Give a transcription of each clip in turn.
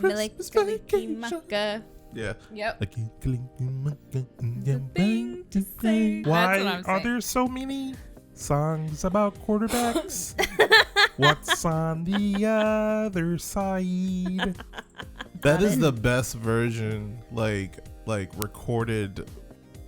me like Kalikimaka. Yeah. Yep. Thing to say. Why are there so many songs about quarterbacks? What's on the other side? That is the best version, like recorded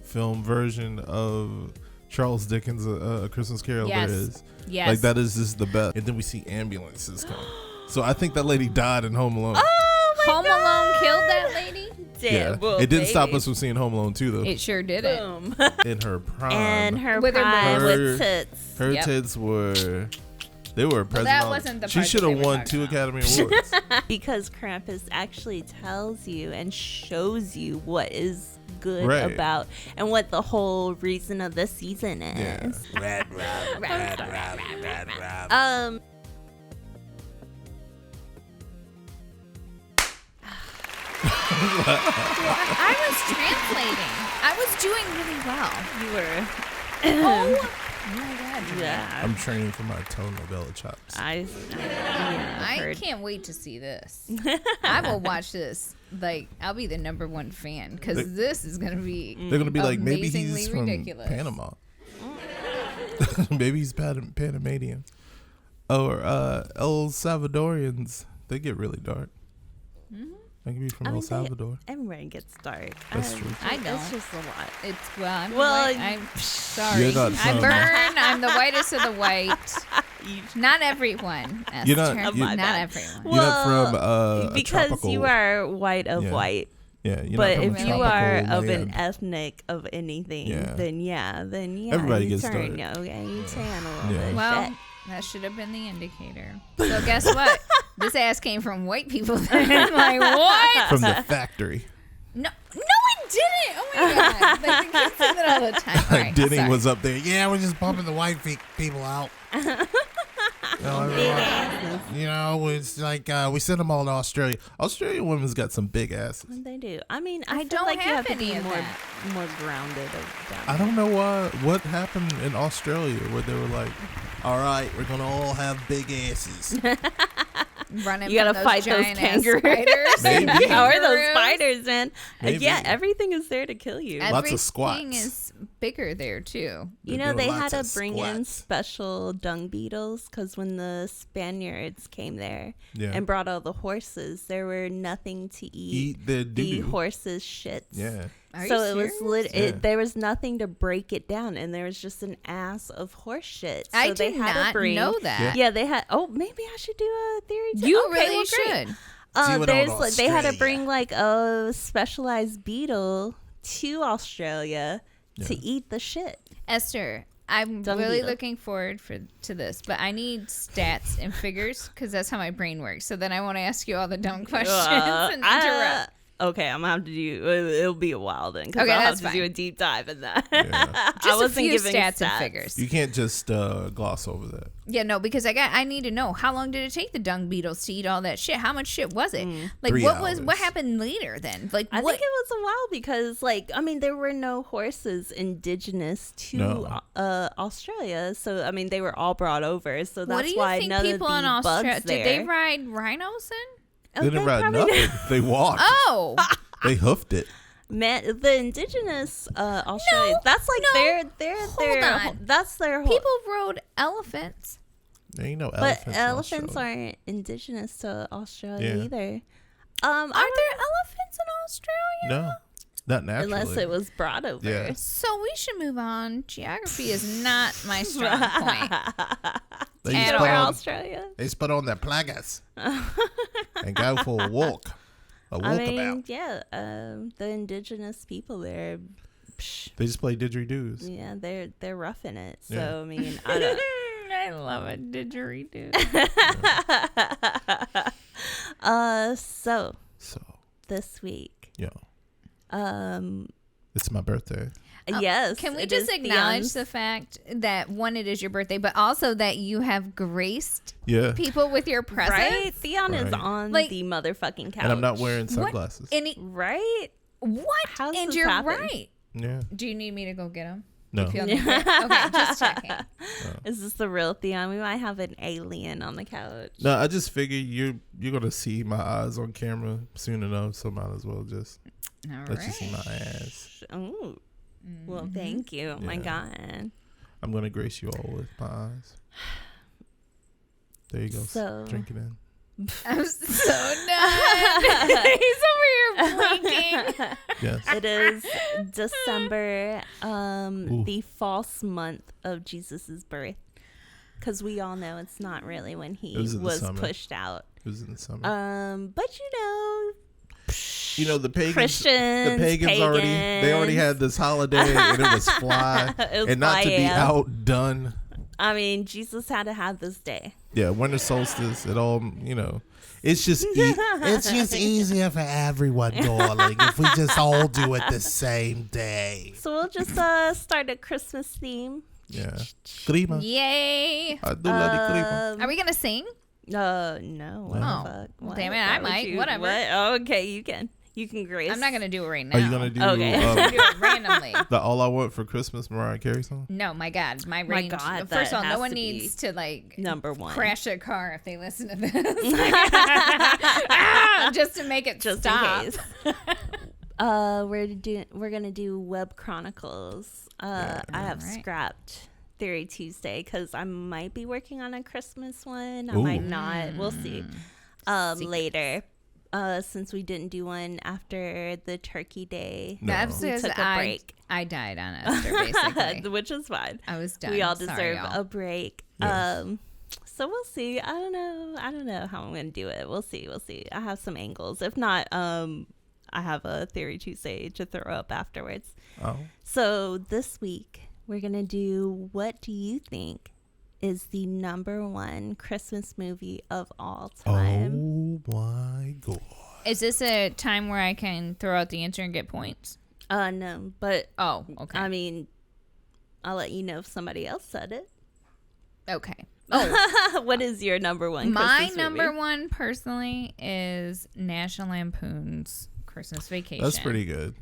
film version of Charles Dickens' A Christmas Carol. Yes. There is. Yes. Like that is just the best. And then we see ambulances come. So I think that lady died in Home Alone. Home Alone killed that lady? Yeah. It didn't stop us from seeing Home Alone 2 though. It sure did it. In her prime. And her With her prime boobs. with tits. Her Yep. tits were... They were present. that wasn't the She part should that have they were won talking 2 about. Academy Awards. Because Krampus actually tells you and shows you what is good Right. about and what the whole reason of the season Yeah. is. Rad. I was translating. I was doing really well. You were. Oh my God. Yeah. I'm training for my tone novella chops. I heard. can't wait to see this. I will watch this. Like, I'll be the #1 fan because this is going to be They're going to be like, maybe he's amazingly from ridiculous. Panama. Maybe he's Panamanian. Or El Salvadorians. They get really dark. They can be from El Salvador. Everyone gets dark. That's true. I don't. It's just a lot. It's I'm Well, white. I'm sorry. You're not I from- burn. I'm the whitest of the white. Not everyone. You're not- Esther. you- not bad. everyone. You're not from a because tropical, you are white of Yeah. white. Yeah, you're But not from if a you are tropical of an land. ethnic of anything, Yeah. then Everybody you gets turn, dark. okay, you tan a little Yeah. bit. Well, Shit. that should have been the indicator. So guess what? This ass came from white people. Then. Like what? From the factory. No, it didn't. Oh my God! Like the kids say that all the time. All right, Denning sorry. was up there. Yeah, we're just bumping the white people out. You know, it's like we send them all to Australia. Australian women's got some big asses. They do. I mean, I I feel don't like you have have to any be of more grounded down I don't know what happened in Australia where they were like, all right, we're going to all have big asses. Running You gotta from fight those giant-ass kangaroos. spiders. Maybe. How are those Kangaroos. spiders, man? Maybe. Yeah, everything is there to kill you. Lots of squats. Everything is bigger there too. You They're know, doing they had lots to of bring in squats. special dung beetles because when the Spaniards came there Yeah. and brought all the horses, there were nothing to eat. Eat the the doo-doo. horses' shits. Yeah. Are So you it was serious? Yeah. there was nothing to break it down, and there was just an ass of horse shit. So I they did had to not bring, know that. Yeah, they had. Oh, maybe I should do a theory. Too. You Okay, really well, great. should. See what There's on like, they had to Australia. bring like a specialized beetle to Australia to eat the shit. Esther, I'm Dung really beetle. looking forward to this, but I need stats and figures because that's how my brain works. So then I want to ask you all the dumb questions and interrupt. Okay, I'm gonna have to do. It'll be a while then because Okay, I'll have that's to fine. do a deep dive in that. Yeah. Just I wasn't a few giving stats and figures. You can't just gloss over that. Yeah, no, because I need to know how long did it take the dung beetles to eat all that shit? How much shit was it? Like 3 what hours. happened later then? Like I what? think it was a while because, like, I mean, there were no horses indigenous to No. Australia, so I mean, they were all brought over. So that's What do you why think none people of in the Australia bugs did there. they ride rhinos then? Oh, They didn't ride probably nothing. did. They walked. Oh, They hoofed it. Man, the indigenous Australians. That's like their Hold on. that's their whole. people rode elephants. There ain't no But elephants. in elephants Australia. aren't indigenous to Australia Yeah. either. Aren't there elephants in Australia? No, not naturally. Unless it was brought over. Yeah. So we should move on. Geography is not my strong point. They And just or put Or on, Australia. they just put on their plagas and go for a walk. A I mean, walkabout. yeah, the indigenous people there, They just play didgeridoos. yeah, they're roughing it. So Yeah. I mean, I don't. I love a didgeridoo. So So, this week, yeah. um, It's my birthday. yes, Can we it just is acknowledge Theon's- the fact that one, it is your birthday, but also that you have graced Yeah. people with your presence? right? Theon is Right. on Like- the motherfucking couch, And I'm not wearing What? sunglasses. And right. what? How's And this you're happen? right. Yeah. Do you need me to go get them? No. You feel naked? Okay, just checking. Is this the real Theon? We might have an alien on the couch. No, I just figured you're gonna see my eyes on camera soon enough, so might as well just let you see my ass. Oh, well, thank you. My God. I'm gonna grace you all with my eyes. There you go. So, drink it in. I'm so done. He's over here blinking. Yes. it is December, the false month of Jesus's birth, because we all know it's not really when he was pushed out. It was in the summer. But the pagans, Christians, already had this holiday, and it was fly, and not to be outdone. I mean, Jesus had to have this day. Yeah, winter solstice. It all, it's just it's just easier for everyone, darling, if we just all do it the same day. So we'll just start a Christmas theme. Yeah, clima. Yay! I do love the clima. Are we gonna sing? No. What the fuck? Well, damn it, I might. Whatever. What? Oh, okay, you can grace. I'm not gonna do it right now. Are you gonna do? Okay. I'm gonna do it randomly. The "All I Want for Christmas" Mariah Carey song? No, my God, my range. God, first of all, that no has one to needs to like number one. crash a car if they listen to this, just to make it stop. In case. We're gonna do web chronicles. I have scrapped Theory Tuesday because I might be working on a Christmas one. I might not. We'll see. Later. Since we didn't do one after the Turkey Day. No. That's we because took a break. I died on Esther, basically. Which is fine. I was done. We all Sorry, deserve y'all. a break. Yes. So we'll see. I don't know how I'm gonna do it. We'll see. I have some angles. If not, I have a Theory Tuesday to throw up afterwards. Oh. So this week we're gonna do what do you think is the number one Christmas movie of all time? Oh my God. Is this a time where I can throw out the answer and get points? No, but Oh, okay. I mean, I'll let you know if somebody else said it. Okay. What is your number one? My Christmas number movie? one personally is National Lampoon's Christmas Vacation. That's pretty good.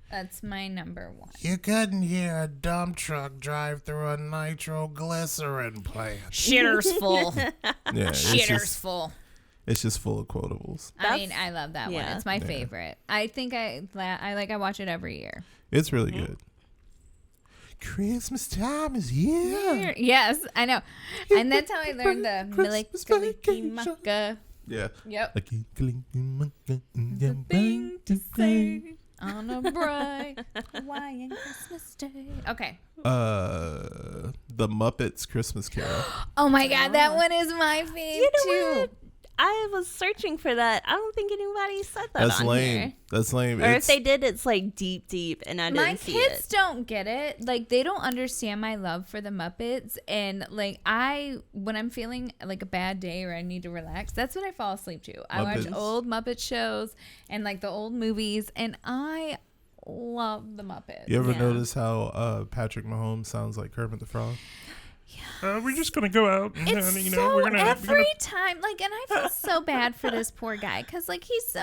That's my number one. You couldn't hear a dump truck drive through a nitroglycerin plant. Shitter's full. Yeah, Shitter's full. It's just full of quotables. I mean, I love that one. yeah. It's my favorite. I think I watch it every year. It's really good. Christmas time is here. Yes, I know. And that's how I learned the Christmas vacation. Milikalimaka. Yeah. Yep. The Thing to say on a bright Hawaiian Christmas day. Okay. The Muppets Christmas Carol. Oh my God, that one is my favorite too. What? I was searching for that. I don't think anybody said that That's on lame. here. That's lame. Or if they did, it's like deep, and I didn't My see kids it. don't get it. Like, they don't understand my love for the Muppets. And like, when I'm feeling like a bad day or I need to relax, that's what I fall asleep to. I watch old Muppet shows and like the old movies, and I love the Muppets. You ever notice how Patrick Mahomes sounds like Kermit the Frog? We're just gonna go out and It's every time, like, and I feel so bad for this poor guy because like he's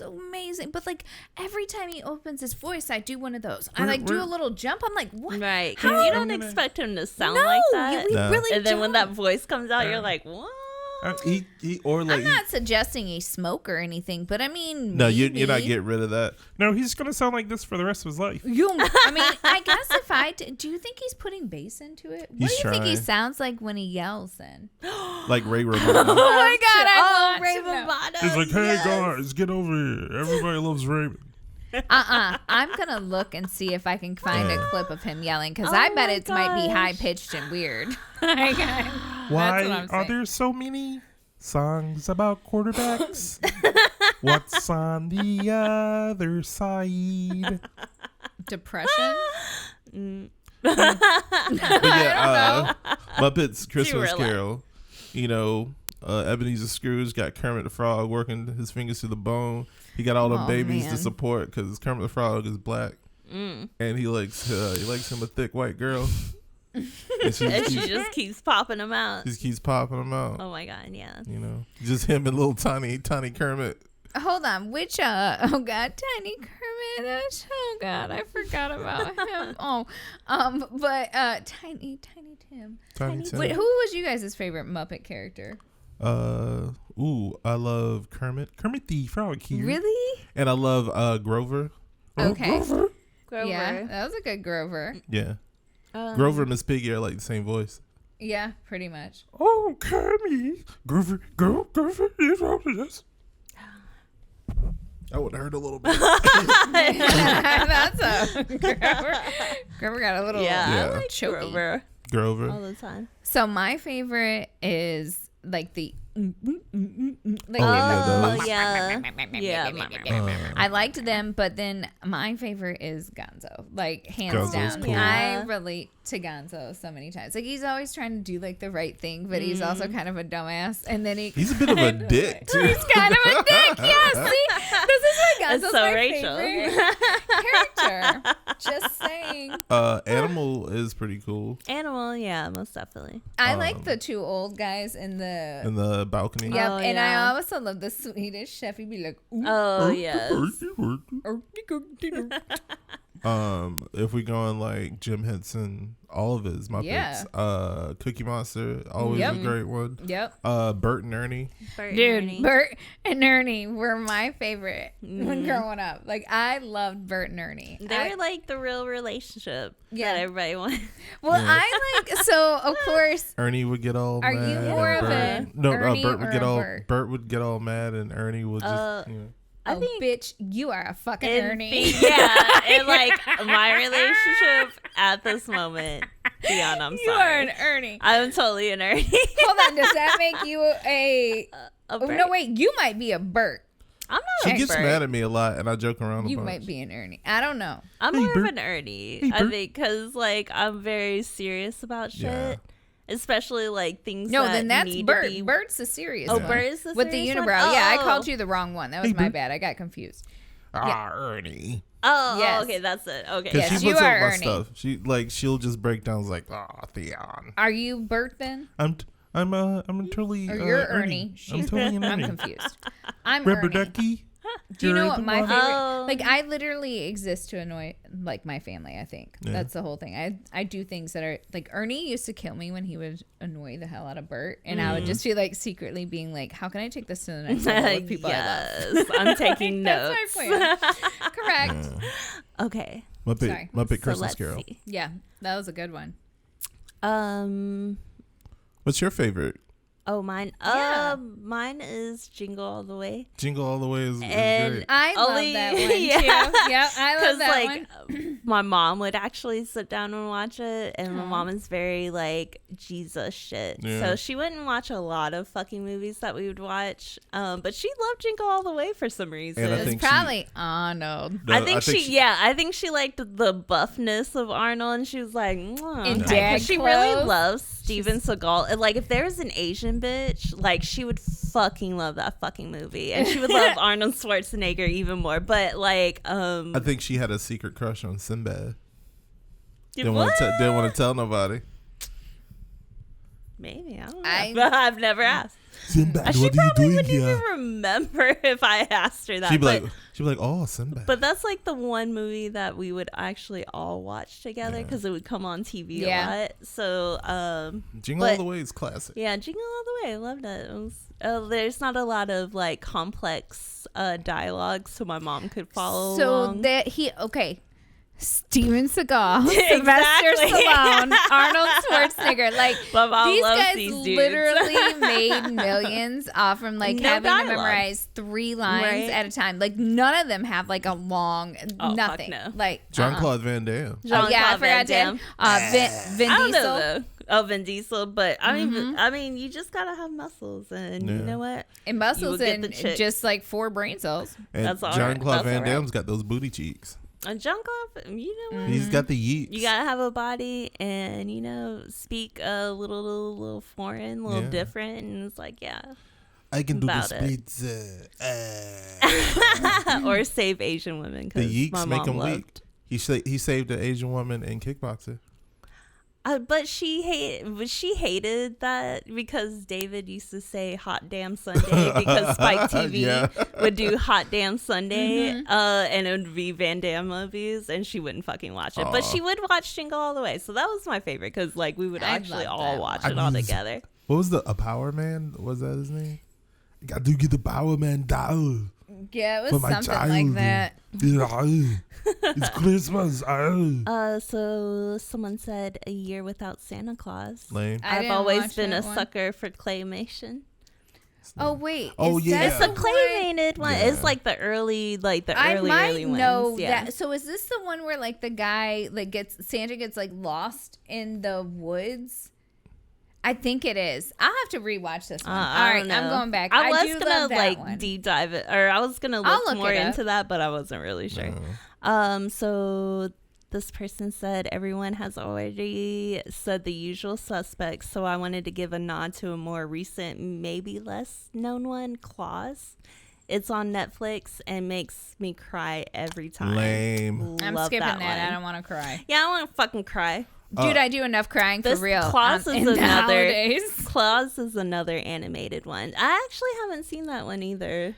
amazing, but like every time he opens his voice, I do one of those. I do a little jump. I'm like, what? Right. Because you don't expect him to sound like that. No, really and then when don't. that voice comes out, you're like, what? I'm not suggesting he smoke or anything, but I mean, no, you're not getting rid of that. No, he's gonna sound like this for the rest of his life. I mean, I guess if do you think he's putting bass into it? What He's do you think he trying. sounds like when he yells then? Like Ray Romano. Oh my God, I love Ray Raven. Romano. He's like, hey yes. guys, get over here. Everybody loves Raven. I'm gonna look and see if I can find a clip of him yelling because I bet it might be high pitched and weird. That's what Why I'm are saying. there so many songs about quarterbacks? What's on the other side? Depression? But yeah, Muppets Christmas relax. Carol. You know, Ebenezer Scrooge got Kermit the Frog working his fingers to the bone. He got all the babies to man. support because Kermit the Frog is black, and he likes him a thick white girl. And she And just she keeps, just keeps popping them out. just keeps popping them out. Oh my God, yeah. You know, just him and little tiny Kermit. Hold on, which oh God, Tiny Kermit. Oh God, I forgot about him. But Tiny Tim. Tiny Tim. Wait, who was you guys' favorite Muppet character? I love Kermit the Frog here. Really? And I love Grover. Okay. Grover. Yeah, that was a good Grover. Yeah. Grover and Miss Piggy are like the same voice. Yeah, pretty much. Oh, Kermit. Grover, you know this. I would have heard a little bit. That's a Grover. Grover got a little I like choky. Grover. all the time. So my favorite is like the like I liked them, but then my favorite is Gonzo. Like hands Gonzo's down. cool. I relate to Gonzo so many times. Like he's always trying to do like the right thing, but he's also kind of a dumbass. And then he's a bit of a dick too. He's kind of a dick. Yeah, see, this is why Gonzo's so my Rachel. favorite character. Just saying. Animal is pretty cool. Animal, yeah, most definitely. I like the two old guys in the balcony. Yep, Oh, and yeah. I also love the Swedish chef. He'd be like, ooh. Oh, yes. If we go on like Jim Henson, all of his Muppets. Yeah. Cookie Monster, always a great one. Yep. Bert and Ernie. Dude, Bert and Ernie were my favorite when growing up. Like, I loved Bert and Ernie. They were like the real relationship that everybody wanted. Well, Yeah. I like, so of course, Ernie would get all Are mad. you and more of a Ernie Bert would or get a all Bert? Bert would get all mad and Ernie would just I oh, think bitch, you are a fucking in Ernie. yeah, in like my relationship at this moment, Dion, I'm You sorry. are an Ernie. I'm totally an Ernie. Hold on, does that make you a A oh, Bert. no, wait, you might be a Bert. I'm She not a gets Bert. mad at me a lot and I joke around a You bunch. might be an Ernie. I don't know. I'm Hey, more Bert. of an Ernie. Hey, I Bert. think because like I'm very serious about shit. Yeah. Especially like things No, that then that's need Bert. to be. Bert's the serious Oh, one. Bert is the with the serious unibrow. one? Yeah, I Oh. called you the wrong one. That was Hey, my Bert. bad. I got confused. Ernie. Oh, Yes. okay, that's it. Okay. Because Yes, she you puts up are my Ernie. stuff. She'll just break down like, Theon. Are you Bert then? I'm totally Or you're Ernie. I'm totally an I'm Ernie. confused. I'm Rubber Ernie. ducky. Do you know You're what the my one. favorite? Oh. Like I literally exist to annoy like my family. I think Yeah. that's the whole thing. I do things that are like Ernie used to kill me when he would annoy the hell out of Bert, and I would just be like secretly being like, "How can I take this to the next level with people I love?" yes, I'm taking notes. That's my plan. Correct. Okay. Sorry. Muppet So Christmas let's Carol. see. Yeah, that was a good one. What's your favorite? Oh, mine. Yeah. Mine is Jingle All the Way. Jingle All the Way is And great. I Only- love that one yeah. too. Yeah, I love Because that like one. my mom would actually sit down and watch it, and my mom is very like Jesus shit. Yeah. So she wouldn't watch a lot of fucking movies that we would watch. But she loved Jingle All the Way for some reason. And I It's think probably Arnold. No, I think she liked the buffness of Arnold, and she was like, "Mwah." In Okay. dad 'Cause she really clothes? loves Steven Seagal. And, like, if there's an Asian bitch, like, she would fucking love that fucking movie, and she would love Arnold Schwarzenegger even more. But like, I think she had a secret crush on Sinbad. Didn't what? want to tell nobody. Maybe I don't know. I've never asked. Sinbad, She what are you probably doing wouldn't even here? remember if I asked her that. She'd but, be like, oh, Sinbad. but that's like the one movie that we would actually all watch together because it would come on TV a lot. So, Jingle All the Way is classic. yeah, Jingle All the Way. I loved it. It was, there's not a lot of like complex dialogue, so my mom could follow along. Steven Seagal, Sylvester Exactly. Stallone, Arnold Schwarzenegger. Like My mom these loves guys these dudes. literally made millions off from like No having dialogue. to memorize 3 lines Right. at a time. Like none of them have like a long Oh, fuck nothing. no. Like Jean-Claude Van Damme. Oh yeah, I forgot Van Vin I don't Diesel. know though. Oh, Vin Diesel, but I mean, you just gotta have muscles, and you Yeah. know what? And You muscles will get and the chicks. just like 4 brain cells. And That's all right. Jean-Claude That's Van all right. Damme's got those booty cheeks. And Jean-Claude, you know what? He's got the yeets. You gotta have a body, and you know, speak a little foreign, a little Yeah. different, and it's like, yeah, I can do the about it. splits. or save Asian women The because my yeeks make mom him loved. weak. He saved an Asian woman in Kickboxer. But she hated that because David used to say "Hot Damn Sunday" because Spike TV would do "Hot Damn Sunday," and it would be Van Damme movies, and she wouldn't fucking watch it. But she would watch Jingle All the Way, so that was my favorite because like we would actually all watch it all together. What was a Power Man? Was that his name? Got to get the Power Man down. Yeah, it was something like that. It's Christmas. So someone said A Year Without Santa Claus. Lame. I've always been a sucker for claymation. Oh wait! It's a claymated one. Yeah. It's like the early ones. Know that. So is this the one where like the guy like Santa gets like lost in the woods? I think it is. I'll have to rewatch this one. All right, I'm going back. I was gonna like deep dive it, or I was gonna look more into that, but I wasn't really sure. So this person said everyone has already said The Usual Suspects, so I wanted to give a nod to a more recent, maybe less known one, Claws. It's on Netflix and makes me cry every time. Lame. I'm skipping that. I don't want to cry. Yeah, I want to fucking cry. Dude, I do enough crying for real. Claws is another animated one. I actually haven't seen that one either.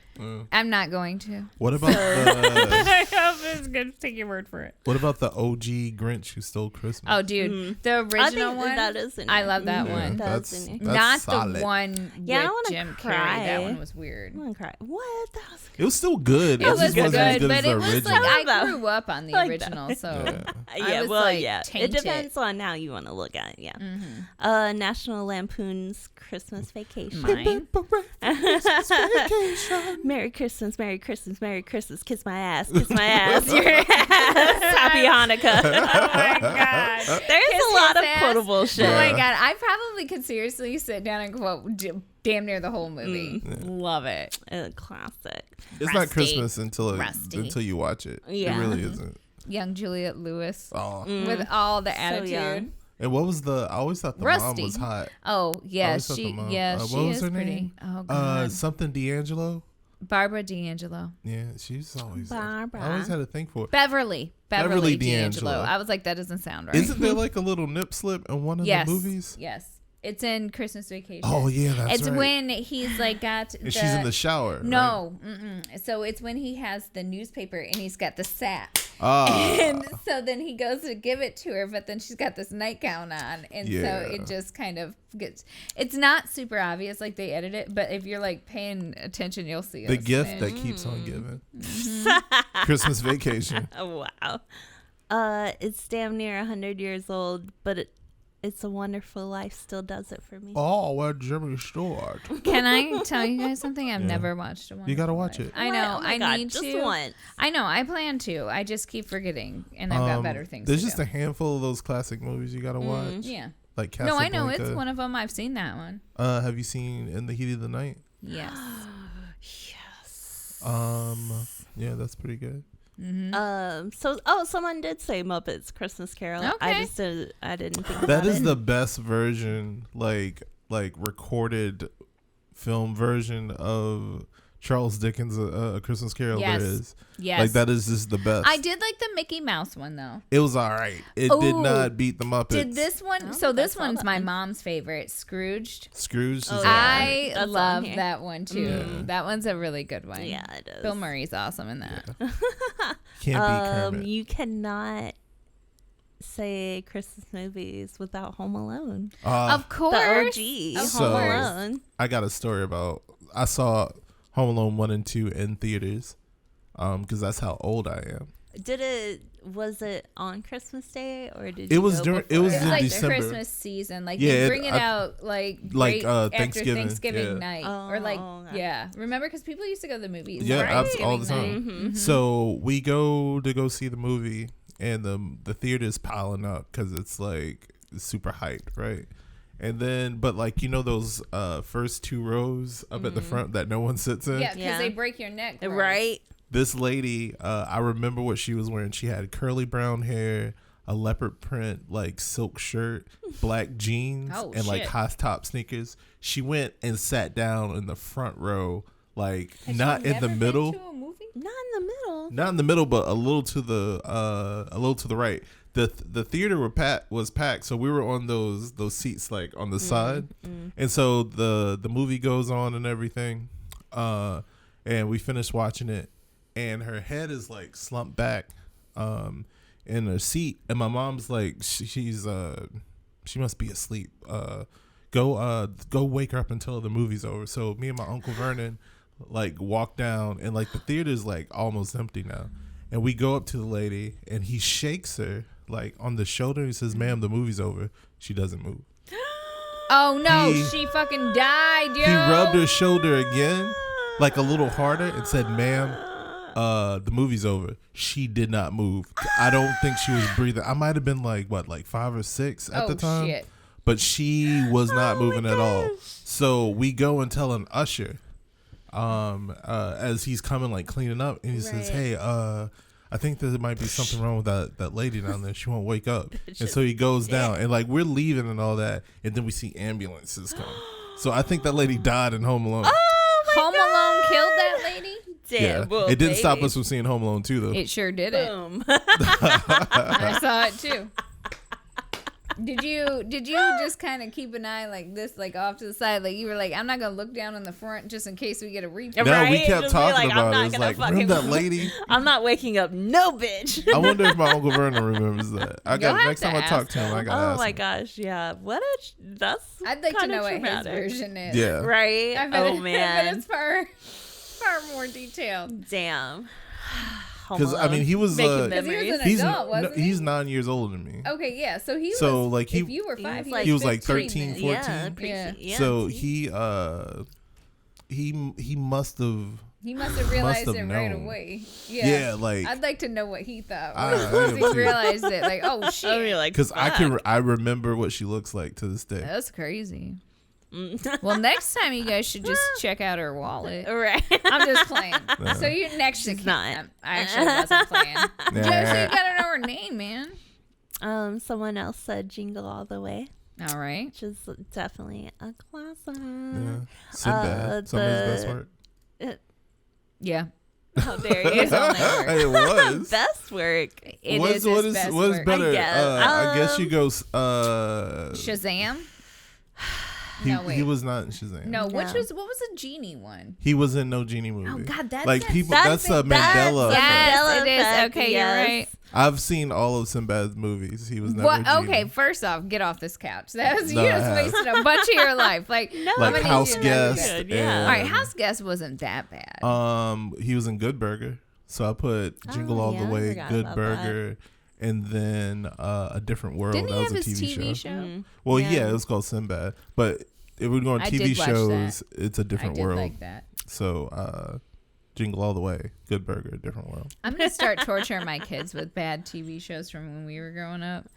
I'm not going to. What about I hope it's good. Take your word for it. What about the OG Grinch Who Stole Christmas? Oh, dude, the original one. That is in I love that one. That's not solid. The one with Jim Carrey. That one was weird. I want to cry. What? It was still good. It was good, but it was like I grew up on the original, so It depends on how you want to look at it. Yeah. National Lampoon's Christmas Vacation. Mine. Merry Christmas, Merry Christmas, Merry Christmas. Kiss my ass, kiss my ass, your ass. Happy Hanukkah. Oh my god. There's a lot of quotable shit. Oh my god. I probably could seriously sit down and quote damn near the whole movie. Love it. A classic. It's not Christmas until you watch it. Yeah. It really isn't. Young Juliette Lewis. Oh. With all the attitude. Young. And what was I always thought the mom was hot. Oh, yeah. She is her pretty. Name? Oh, God. Something D'Angelo. Barbara D'Angelo. Yeah, she's always. Barbara. I always had to think for it. Beverly D'Angelo. I was like, that doesn't sound right. Isn't there like a little nip slip in one of the movies? Yes. It's in Christmas Vacation. Oh, yeah, that's right. It's when he's like got and she's in the shower. No. Right? So it's when he has the newspaper and he's got the sack. And so then he goes to give it to her, but then she's got this nightgown on. And so it just kind of gets, it's not super obvious, like they edit it, but if you're like paying attention, you'll see the gift that keeps on giving. Christmas Vacation. Oh, wow. It's damn near 100 years old, but It's a Wonderful Life still does it for me. Oh, where Jimmy Stewart. Can I tell you guys something? I've never watched a Wonderful You got to watch Life. it. I know. I need just to. once. I know. I plan to. I just keep forgetting, and I've got better things There's to just do. a handful of those classic movies you got to watch. Yeah. Like Casablanca. No, I know. It's one of them. I've seen that one. Have you seen In the Heat of the Night? Yes. Yes. Yeah, that's pretty good. Someone did say Muppets Christmas Carol. Okay. I didn't think about That is it. the best version, like recorded film version of Charles Dickens' A Christmas Carol. Yes. There is. Yes. Like that is just the best. I did like the Mickey Mouse one though. It was all right. It did not beat the Muppets. Did this one? So this one's my mom's favorite, Scrooged. Scrooge is I That's love on here. that one too. Yeah. That one's a really good one. Yeah, it is. Bill Murray's awesome in that. can't beat Kermit. You cannot say Christmas movies without Home Alone. Of course. The OG. So- Home Alone. I got a story about. I saw Home Alone 1 and 2 in theaters, because that's how old I am. Was it on Christmas Day or did It you was go during. before? It was It's in like December. Christmas season. Like Yeah, they bring it out like right after Thanksgiving. Thanksgiving Yeah. night or like okay. Remember because people used to go to the movies. Yeah, on all the Thanksgiving time. night. So we go see the movie, and the theater's piling up because it's like super hyped, right? And then, but like those first 2 rows up at the front that no one sits in. Yeah, because they break your neck. Bro. Right. This lady, I remember what she was wearing. She had curly brown hair, a leopard print like silk shirt, black jeans, and like high top sneakers. She went and sat down in the front row, like not in the middle. Not in the middle. Not in the middle, but a little to the right. the theater was packed, so we were on those seats like on the side, and so the movie goes on and everything, and we finished watching it, and her head is like slumped back, in her seat, and my mom's like, she must be asleep. Go wake her up until the movie's over. So me and my Uncle Vernon like walk down, and like the theater's like almost empty now, and we go up to the lady, and he shakes her like on the shoulder. He says, "Ma'am, the movie's over." She doesn't move. Oh no, she fucking died, yo. He rubbed her shoulder again, like a little harder, and said, "Ma'am, the movie's over." She did not move. I don't think she was breathing. I might have been like 5 or 6 at the time. Shit. But she was not moving at all. So we go and tell an usher, as he's coming like cleaning up, and he says, "Hey, I think there might be something wrong with that lady down there. She won't wake up." And so he goes down, and like we're leaving and all that, and then we see ambulances come. So I think that lady died in Home Alone. Home Alone killed that lady? Damn, yeah, well, it didn't stop us from seeing Home Alone 2 though. It sure did. Boom. I saw it too. Did you just kind of keep an eye like this, like off to the side, like you were like, I'm not gonna look down in the front just in case we get a replay? No, Right? we kept Just be talking like, I'm about not it. It's gonna like, fucking- remember that lady? I'm not waking up, no bitch. I wonder if my Uncle Vernon remembers that. Next time I talk to him, I gotta Oh ask my him. gosh, yeah. That's I'd like to kinda know what his traumatic. version is. Yeah. Right? I bet Oh I man. bet it's far more detailed. Damn. Because I mean, he was Making Because he was an he's adult, wasn't he? he's 9 years older than me. Okay, yeah. So he So, was. like, if you were 5, he was like 15 13, then. 14. Yeah, Yeah. yeah. So see? he must have. He must have realized have it right known. away. Yeah, like I'd like to know what he thought I once am he too. realized it. Like, oh I'd be shit, like, because fuck. I remember what she looks like to this day. that's crazy. Well, next time you guys should just check out her wallet. Right. I'm just playing. Yeah. So you next to She's not. I actually wasn't playing. Nah. Josie, you gotta know her name, man. Someone else said Jingle All the Way, All right. which is definitely a classic. Yeah, Sinbad, some of his best work. Yeah. How dare you? It's all that work. It was. Best work. It What is is his best what is work. better? I guess you go. Shazam? He, No, wait. he was not in Shazam. No, No. what was the genie one? He was in no Genie movie. Oh God, that's like it. people. That's a Mandela. effect. Yes, Mandela it is. effect, Okay, yes. you're right. I've seen all of Sinbad's movies. He was never. What? a genie. Okay, first off, get off this couch. That was No, you I just haven't. wasted a bunch of your life. Like, No, how Like many House years- Guest. Good, yeah. All right, House Guest wasn't that bad. He was in Good Burger, so I put Jingle All yeah, the I Way, forgot Good about Burger, and then A Different World. Didn't that he was have a his TV, TV show. show? Well, Yeah. yeah, it was called Sinbad, but if we're going I TV did watch shows, it's A I Different did World. like that. So Jingle All the Way, Good Burger, Different World. I'm gonna start torturing my kids with bad TV shows from when we were growing up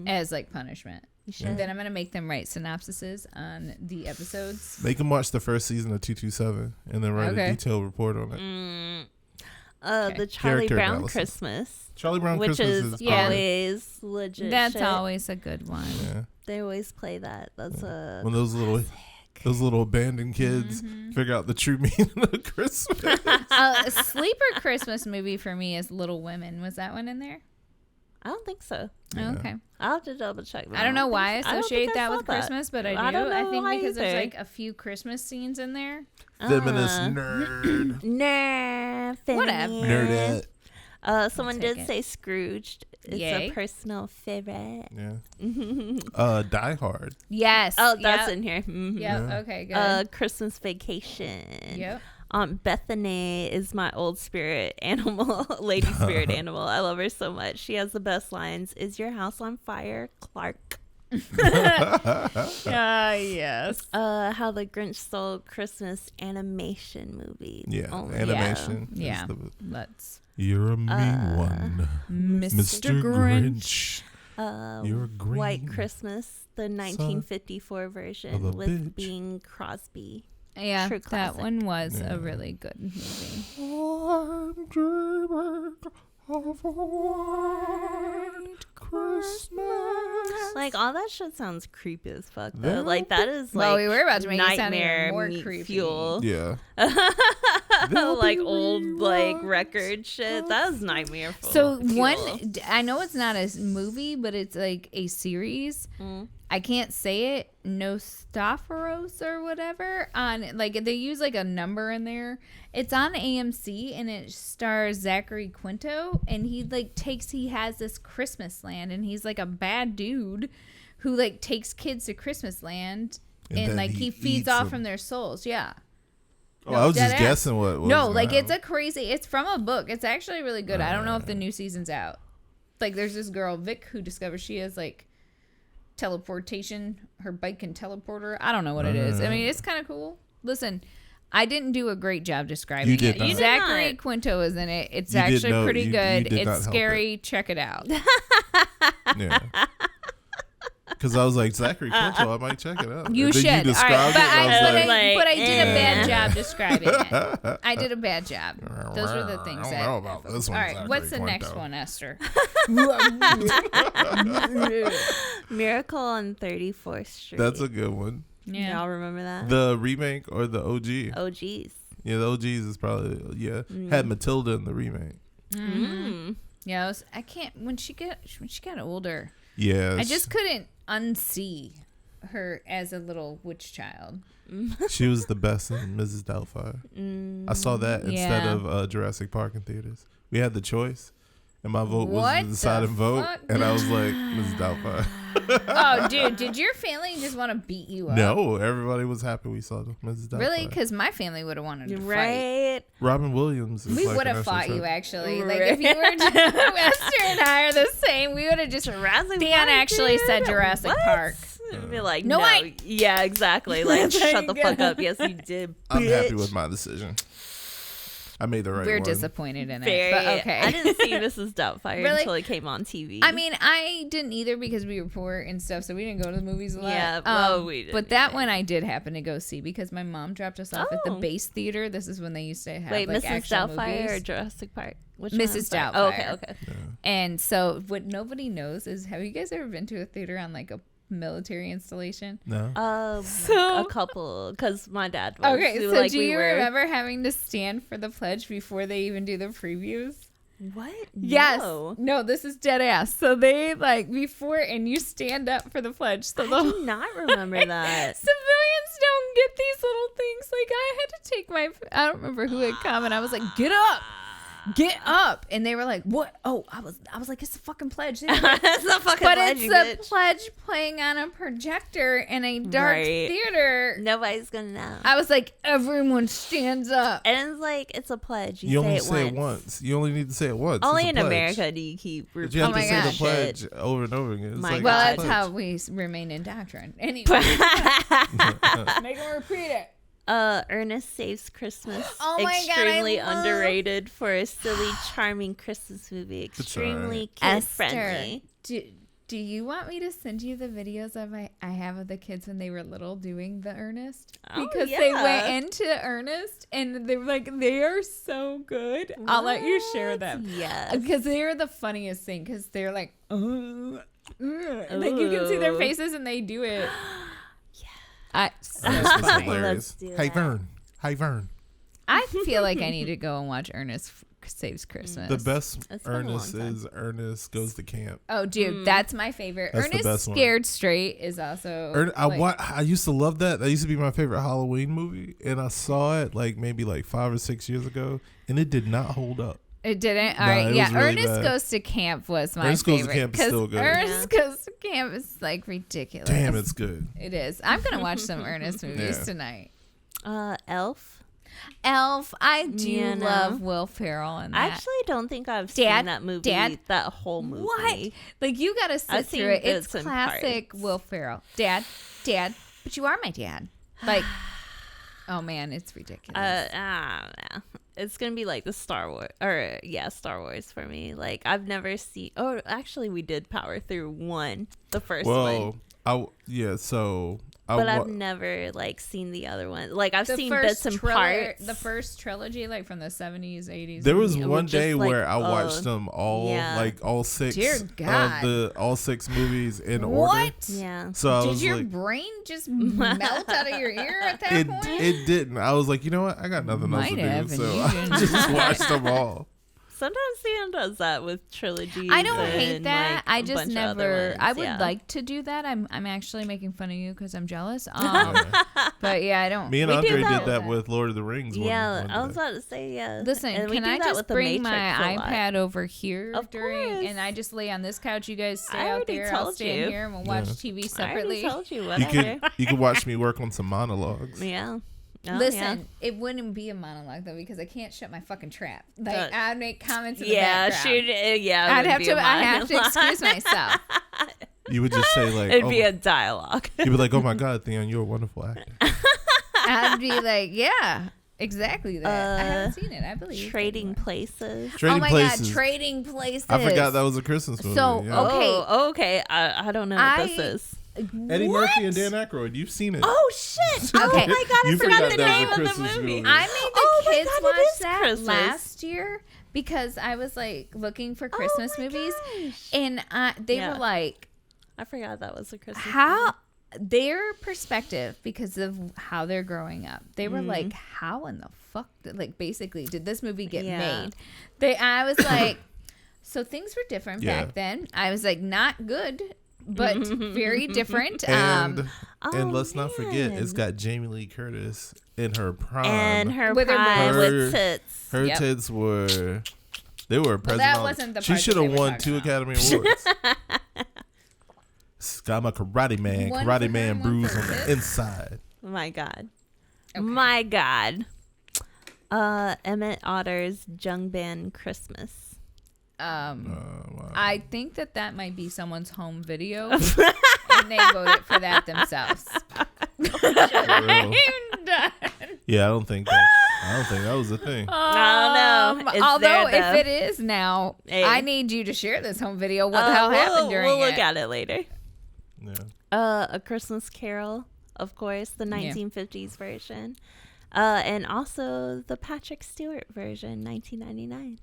as like punishment. You should. And then I'm gonna make them write synopsises on the episodes. Make them watch the first season of 227 and then write Okay. a detailed report on it. Okay. The Charlie Character Brown analysis. Christmas, Charlie Brown which Christmas is is Yeah. always legit. That's shit. always a good one. yeah. They always play that. That's a When those little abandoned kids figure out the true meaning of Christmas. A sleeper Christmas movie for me is Little Women. Was that one in there? I don't think so. Yeah. Oh, okay. I'll have to double check. I don't know why I associate that with Christmas. Christmas, but I do. I don't know think why because there's either. like a few Christmas scenes in there. Feminist nerd. Nerd. Whatever. Nerdette. Someone take did it. say Scrooged. It's Yay. a personal favorite. Yeah. Die Hard. Yes. Oh, that's Yep. in here. Mhm. Yep. Yeah. Okay. Good. Christmas Vacation. Yep. Aunt Bethany is my old spirit animal, lady spirit animal. I love her so much. She has the best lines. Is your house on fire, Clark? Yes. How the Grinch Stole Christmas animation movie. Yeah. Only- Animation. is Yeah. the- You're a mean one. Mr. Grinch. You're a green White Christmas, the 1954 of version a with bitch. Bing Crosby. Yeah, True that classic. one was Yeah. a really good movie. I'm dreaming of a white Christmas. Like, all that shit sounds creepy as fuck, though. Like, that is, like, well, we were about to make it sound nightmare even more meat creepy. fuel. Yeah. Like, old, like, record shit. That is nightmare fuel. So, one, I know it's not a movie, but it's, like, a series. I can't say it. Nostophoros or whatever. On, like, they use, like, a number in there. It's on AMC, and it stars Zachary Quinto, and he has this Christmas land, and he's like a bad dude who like takes kids to Christmas land, and like he feeds off from their souls. Yeah. Oh, I was just guessing what. No, like it's from a book. It's actually really good. I don't know if the new season's out. Like there's this girl Vic who discovers she has like teleportation. Her bike can teleport her. I don't know what it is. I mean, it's kind of cool. Listen. I didn't do a great job describing it. Zachary Quinto is in it. It's actually pretty good. It's scary. Check it out. Yeah. Because I was like, Zachary Quinto, I might check it out. You should. You described but it, I did a bad job describing it. I did a bad job. Those were the things. I don't know about this one. All right, what's the next one, Esther? Miracle on 34th Street. That's a good one. Yeah. Y'all remember that? The remake or the OG? OGs. Yeah, the OGs is probably had Matilda in the remake. Yeah, I can't when she got older. Yeah, I just couldn't unsee her as a little witch child. She was the best in Mrs. Doubtfire. I saw that instead of Jurassic Park in theaters. We had the choice, and my vote was the deciding vote, and I was like, Mrs. Doubtfire. Oh, dude, did your family just want to beat you up? No, everybody was happy we saw Mrs. Doubtfire. Really? Because my family would have wanted to fight. Robin Williams. We would have fought you, actually. Like, if you were Esther and I are the same, we would have just... Dan actually said Jurassic Park. And be like, no. Yeah, exactly. Like, shut the fuck up. Yes, you did, bitch. I'm happy with my decision. I made the right one. We're disappointed in it. But okay. I didn't see Mrs. Doubtfire until it came on TV. I mean, I didn't either because we were poor and stuff, so we didn't go to the movies a lot. Yeah, we didn't. But that one I did happen to go see because my mom dropped us off at the Base Theater. This is when they used to have like Mrs. actual Doubtfire movies. or Jurassic Park? Which Mrs. Doubtfire. Oh, okay. Yeah. And so what nobody knows is, have you guys ever been to a theater on like a military installation? No. A couple, because my dad was. Okay, so do you remember having to stand for the pledge before they even do the previews? What? Yes. No, this is dead ass. So they like before, and you stand up for the pledge. So I do not remember that. Civilians don't get these little things. Like I had to take I don't remember who had come, and I was like, get up, and they were like, what? Oh, I was like, it's a fucking pledge. It's a fucking but pledge, it's a pledge playing on a projector in a dark theater. Nobody's gonna know. I was like, everyone stands up, and it's like, it's a pledge. You only say it once. You only need to say it once. Only in America do you keep repeating. You have to say the pledge over and over again. Well, that's how we remain in doctrine. Anyway, make them repeat it. Ernest Saves Christmas. Oh my extremely God, underrated for a silly, charming Christmas movie. Extremely kid friendly. Do you want me to send you the videos I have of the kids when they were little doing the Ernest? Because they went into Ernest and they were like, they are so good. What? I'll let you share them. Yes. Because they are the funniest thing because they're like, like you can see their faces and they do it. Hilarious. Hey Vern. I feel like I need to go and watch Ernest Saves Christmas. The best Ernest is Ernest Goes to Camp. Oh, dude, that's my favorite. That's Ernest Scared Straight is also. I used to love that. That used to be my favorite Halloween movie, and I saw it maybe 5 or 6 years ago, and it did not hold up. It didn't? All right. Yeah. Really Ernest Goes to Camp was my favorite. Ernest Goes to Camp is still good. Ernest Goes to Camp is ridiculous. Damn, it's good. It is. I'm going to watch some Ernest movies tonight. Elf. I do love Will Ferrell in that. I actually don't think I've seen that movie. That whole movie. What? Like, you got to sit through it. It's classic Will Ferrell. Dad, but you are my dad. Like, oh man, it's ridiculous. It's gonna be like the Star Wars for me. Like, I've never seen. Oh, actually, we did power through the first one. So But I've never like seen the other one. Like I've seen bits and parts. The first trilogy, like from the 70s, 80s. There was one day where I watched them all, like all six. Dear God. All 6 movies in order. What? Yeah. So did your brain just melt out of your ear at that point? It didn't. I was like, you know what? I got nothing else to do, so I just watched them all. Sometimes Sam does that with trilogies. I don't hate that. Like, I just never. I would like to do that. I'm actually making fun of you because I'm jealous. But yeah, I don't. Me and Andre did that with Lord of the Rings. Yeah, I was about to say Listen, can I just bring my iPad over here and I just lay on this couch? You guys stay out there. I'll stay in here and we'll watch TV separately. I already told you. Whatever. You could watch me work on some monologues. Yeah. Listen, it wouldn't be a monologue though because I can't shut my fucking trap. Like I'd make comments in the background. I'd have to excuse myself. You would just say like, it'd be a dialogue. You'd be like, "Oh my God, Theon, you're a wonderful actor." I'd be like, "Yeah, exactly that." I haven't seen it. I believe Trading Places. Oh my God, Trading Places. I forgot that was a Christmas movie. So okay. I don't know what this is. Eddie Murphy and Dan Aykroyd. You've seen it. Oh shit! Okay. Oh my God, I forgot the name of the movie. I made the kids watch that last year because I was like looking for Christmas movies, and they were like, I forgot that was a Christmas movie. Their perspective because of how they're growing up. They were like, how in the fuck basically did this movie get made? I was like, so things were different back then. I was like, not good. But very different. And let's not forget, it's got Jamie Lee Curtis in her prime. And her prime with tits. Her tits were present. Well, that wasn't the part. She should have won 2 Academy Awards. Got my Karate Man bruise on the inside. My God. Okay. My God. Emmett Otter's Jung Band Christmas. Wow. I think that might be someone's home video, and they voted for that themselves. I'm done. Yeah, I don't think that was a thing. I don't know. Although if it is now, I need you to share this home video. What the hell happened during it? We'll look at it later. Yeah. A Christmas Carol, of course, the 1950s version, and also the Patrick Stewart version, 1999.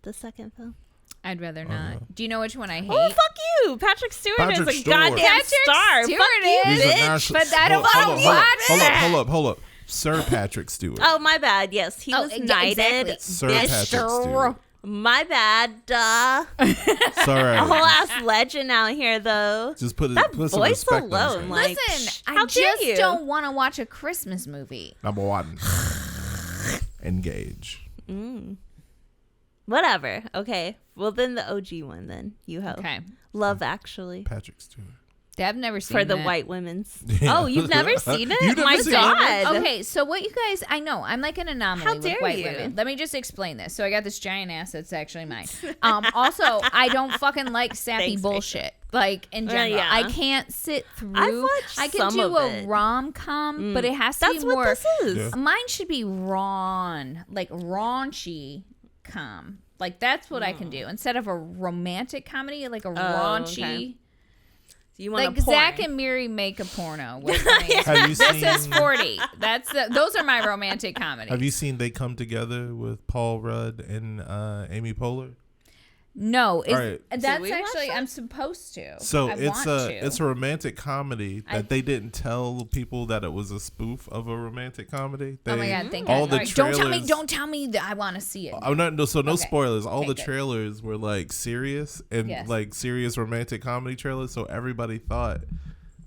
The second film. I'd rather not. Do you know which one I hate? Oh, fuck you. Patrick Stewart is a goddamn star. Stewart fuck you, bitch. But I don't want to watch it. Hold up. Sir Patrick Stewart. Oh, my bad. Yes, he was knighted. Exactly. Sir Patrick Stewart. My bad. Duh. Sorry. A whole ass legend out here, though. Just put that some voice respect alone. Like, listen, I just don't want to watch a Christmas movie. Number 1. Engage. Whatever. Okay. Well, then the OG one. Then you hope. Okay. Love Actually. Patrick Stewart. I've never seen for the that. white women's. Oh, you've never seen it? You've My never God. Okay, so what you guys, I know, I'm like an anomaly How with dare white you? women. Let me just explain this. So I got this giant ass that's actually mine. Also, I don't fucking like sappy Thanks, bullshit. Like in general, yeah. I can't sit through. I've watched I can some do of a it. rom-com, but it has to That's be what more. this is. Yeah. Mine should be like raunchy com. Like that's what I can do instead of a romantic comedy, like a raunchy. Okay. So you want like Zach and Miri make a porno. With me. Have you seen, This is 40. Those are my romantic comedies. Have you seen They Come Together with Paul Rudd and Amy Poehler? No, Right. that's Did we watch actually that? I'm supposed to. So I it's want to. a romantic comedy that they didn't tell people that it was a spoof of a romantic comedy. Oh my God! Thank all God. the trailers, Don't tell me that I want to see it. I'm not. No Okay. spoilers. All Okay, the good. trailers were like serious and Yes. like serious romantic comedy trailers. So everybody thought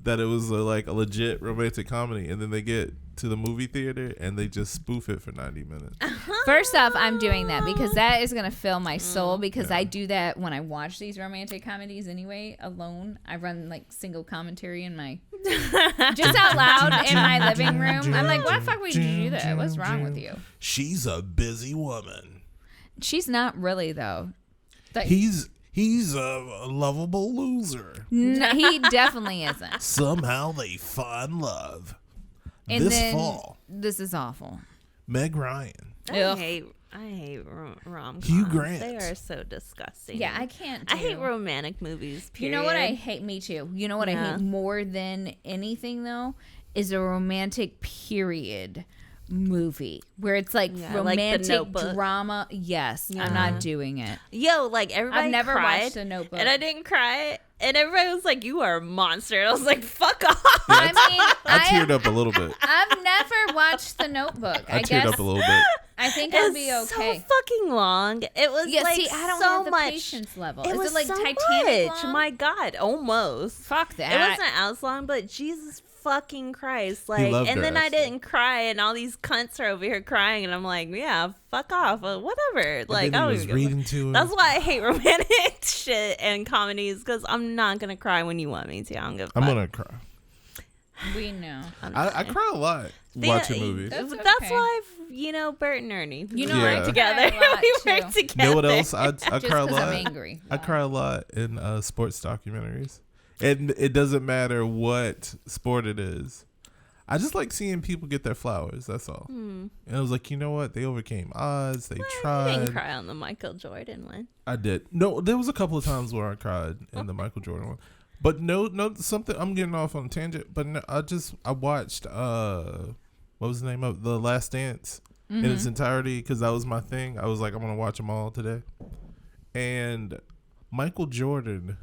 that it was like a legit romantic comedy, and then they get to the movie theater and they just spoof it for 90 minutes. First off, I'm doing that because that is gonna fill my soul because I do that when I watch these romantic comedies anyway alone. I run like single commentary in my just out loud in my living room. I'm like, why the fuck would you do that? What's wrong with you? She's a busy woman. She's not really though. Like, He's a lovable loser. no, he definitely isn't. Somehow they find love. And this then fall, this is awful. Meg Ryan. I hate I hate rom-coms. Hugh Grant. They are so disgusting. Yeah, I can't. I hate romantic movies. Period. You know what I hate? Me too. You know what I hate more than anything though is a romantic period movie where it's like romantic like drama. Yes, I'm not doing it. Yo, like everybody I've never cried, watched The Notebook, and I didn't cry. And everybody was like, "You are a monster." And I was like, "Fuck off." I mean, I teared up a little bit. I've never watched The Notebook. I teared up a little bit. I think I'll be okay. So fucking long. It was see, I don't so have the much patience level. It Is was it like so Titanic much. long? My God, almost. Fuck that. It wasn't as long, but Jesus fucking Christ, like, and then I didn't cry, and all these cunts are over here crying, and I'm like, yeah, fuck off, whatever. Like, I was reading to him. That's why I hate romantic shit and comedies, because I'm not gonna cry when you want me to. I don't give a fuck. I'm gonna cry. We know. I cry a lot watching movies. That's why, Bert and Ernie. work together. We work together. You know what else? I cry a lot. I'm angry. I cry a lot in sports documentaries. And it doesn't matter what sport it is. I just like seeing people get their flowers. That's all. And I was like, you know what? They overcame odds. They tried. You didn't cry on the Michael Jordan one. I did. No, there was a couple of times where I cried in the Michael Jordan one. But no, something. I'm getting off on a tangent. But no, I watched what was the name of The Last Dance in its entirety because that was my thing. I was like, I'm gonna watch them all today. And Michael Jordan,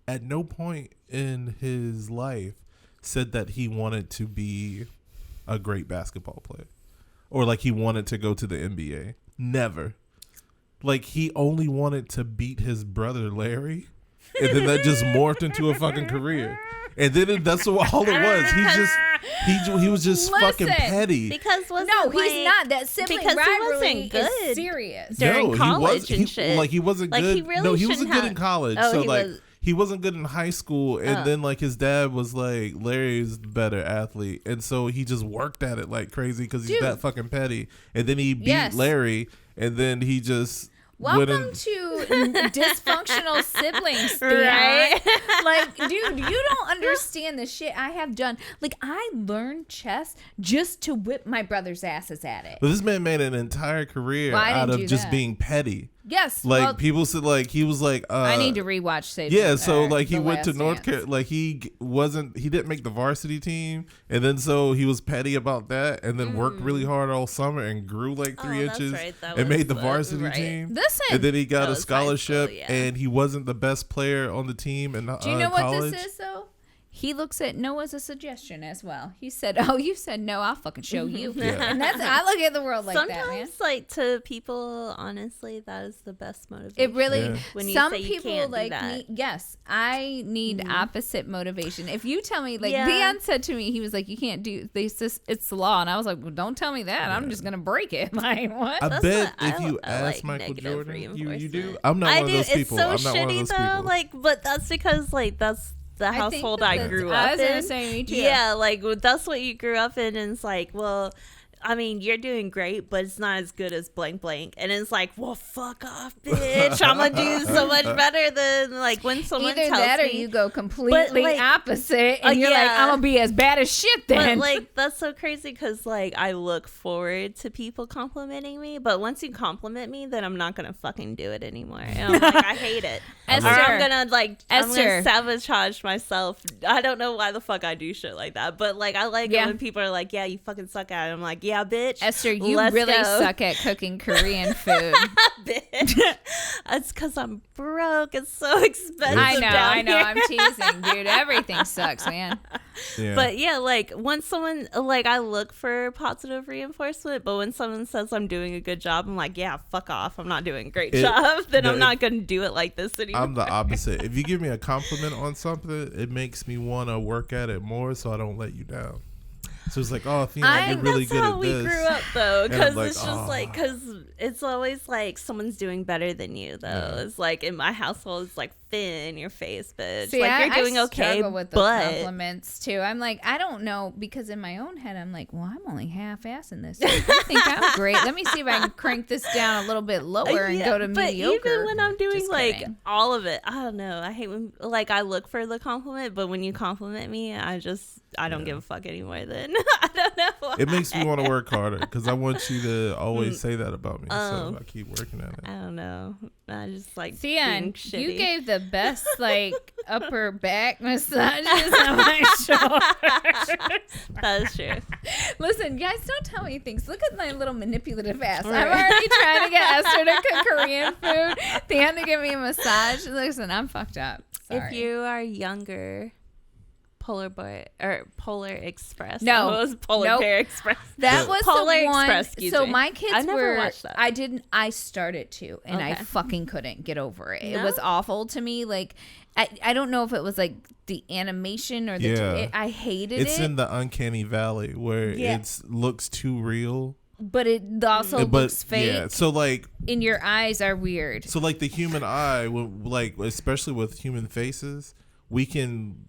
at no point in his life, said that he wanted to be a great basketball player or like he wanted to go to the NBA. Never. Like he only wanted to beat his brother Larry. And then that just morphed into a fucking career. And then that's all it was. He was just fucking petty. Because he's not. That sibling rivalry is serious. During college and shit. Like he wasn't like, good. He wasn't good in college. Oh, so he wasn't good in high school. And then like his dad was like, Larry's the better athlete. And so he just worked at it like crazy because he's that fucking petty. And then he beat Larry. And then he just... Welcome to dysfunctional siblings, right? Like, dude, you don't understand the shit I have done. Like, I learned chess just to whip my brother's asses at it. But this man made an entire career out of just being petty. Yes. Like people said, like he was like. I need to rewatch. So like he went to North Carolina. Like he didn't make the varsity team, and then so he was petty about that, and then worked really hard all summer and grew like 3 inches and made the varsity team. Listen, and then he got a scholarship, and he wasn't the best player on the team. And do you know what this is though? He looks at no as a suggestion as well. He said, "Oh, you said no. I'll fucking show you." And that's I look at the world like that, man. Sometimes, like to people, honestly, that is the best motivation. It really. When you some say you people can't like do that. me. Yes, I need opposite motivation. If you tell me, like Leon said to me, he was like, "You can't do this. It's the law," and I was like, "Well, don't tell me that. I'm just gonna break it." Like what? I bet if you ask Michael Jordan, you do. I'm not one of those people. It's so shitty though. Like, but that's because like that's the household I grew up in. I was gonna say me too. Yeah, like that's what you grew up in, and it's like, well, I mean, you're doing great, but it's not as good as blank blank. And it's like, well, fuck off, bitch. I'm gonna do so much better than like when someone either tells that or me, you go completely opposite, and you're like, I'm gonna be as bad as shit then. But like that's so crazy because like I look forward to people complimenting me, but once you compliment me, then I'm not gonna fucking do it anymore. And I'm like, I hate it. Esther, or I'm gonna sabotage myself. I don't know why the fuck I do shit like that, but like I like it when people are like, yeah, you fucking suck at it. I'm like, yeah, bitch. Esther, you really suck at cooking Korean food. Bitch. It's because I'm broke. It's so expensive. I know. I'm teasing, dude. Everything sucks, man. Yeah. But yeah, like when someone like I look for positive reinforcement, but when someone says I'm doing a good job, I'm like, yeah, fuck off. I'm not doing a great job. Then I'm not gonna do it like this anymore. I'm the opposite. If you give me a compliment on something, it makes me want to work at it more, so I don't let you down. So it's like, oh, Athena, you're really good at this. That's how we grew up, though, because like, it's just because it's always like someone's doing better than you, though. Yeah. It's like in my household, it's like, in your face, bitch. See, like, you're doing I okay, struggle with the but compliments too. I'm like, I don't know, because in my own head, I'm like, well, I'm only half-assing this. I think I'm great. Let me see if I can crank this down a little bit lower and go to mediocre. But even when I'm doing Just like kidding. all of it, I don't know. I hate when like I look for the compliment, but when you compliment me, I don't give a fuck anymore. Then I don't know. Why. It makes me want to work harder because I want you to always say that about me. So I keep working at it. I don't know. I just like Theon, being shitty. you gave the best like upper back massages on my shoulder. That is true. Listen, guys, don't tell me things. Look at my little manipulative ass. I'm already trying to get Esther to cook Korean food. Theon to give me a massage. Listen, I'm fucked up. Sorry. If you are younger, Polar Express. No. It was Polar Nope. Bear Express. That was Polar the one. Express, excuse So me. my kids I never were. watched that. I started to, and I Okay. fucking couldn't get over it. No? It was awful to me. Like, I don't know if it was like the animation or the. Yeah. I hated It's it. in the uncanny valley where Yeah. it looks too real. But it also But looks fake. yeah, so like And your eyes are weird. the human eye, like especially with human faces, we can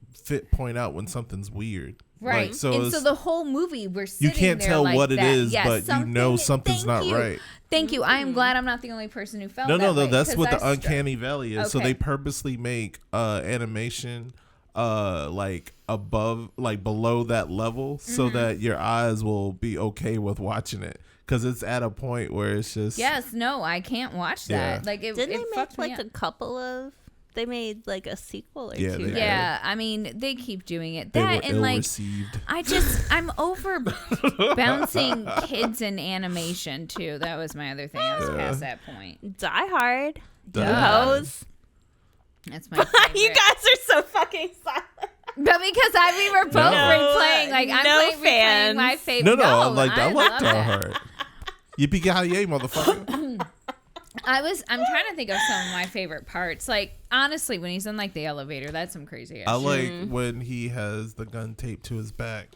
point out when something's weird. Right. Like, so and it's- so the whole movie we're sitting you can't there tell like what it that. is, Yeah, but you know something's thank not you. right. Thank you. I am glad I'm not the only person who felt No, that way, that's 'cause what the I uncanny valley is. So Okay. they purposely make animation like above, like below that level, so Mm-hmm. that your eyes will be okay with watching it, because it's at a point where it's just Yes, no, I can't watch that. Yeah. Like it, Didn't it they make fucked me like up. a couple of? They made like a sequel or Yeah, two. they right? did. Yeah, I mean, they keep doing it. they were That and like ill-received. I'm over bouncing kids in animation too. That was my other thing. I was past that point. Die Hard. Duh. Pose. That's my favorite. You guys are so fucking silent. But because we were both No. replaying, like I'm No replaying fans. my favorite. No, I like I Die love that. Hard. Yippee-ki-yay, motherfucker. I'm trying to think of some of my favorite parts. Like honestly, when he's in like the elevator, that's some crazy I ass. like when he has the gun taped to his back.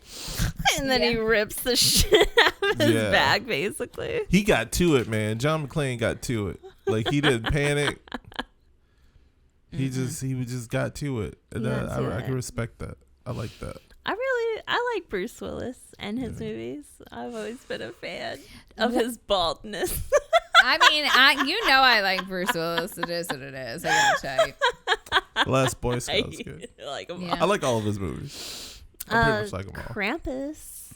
And then he Yeah. rips the shit out of his Yeah. back, basically. He got to it, man. John McClane got to it. Like, he didn't panic. He just got to it. And He got to I it. can respect that. I like that. I like Bruce Willis and his movies. I've always been a fan of his baldness. I mean, I like Bruce Willis. It is what it is. I gotta tell you. The Last Boy Scout is good. Like him Yeah. I like all of his movies. I pretty much like them all. Krampus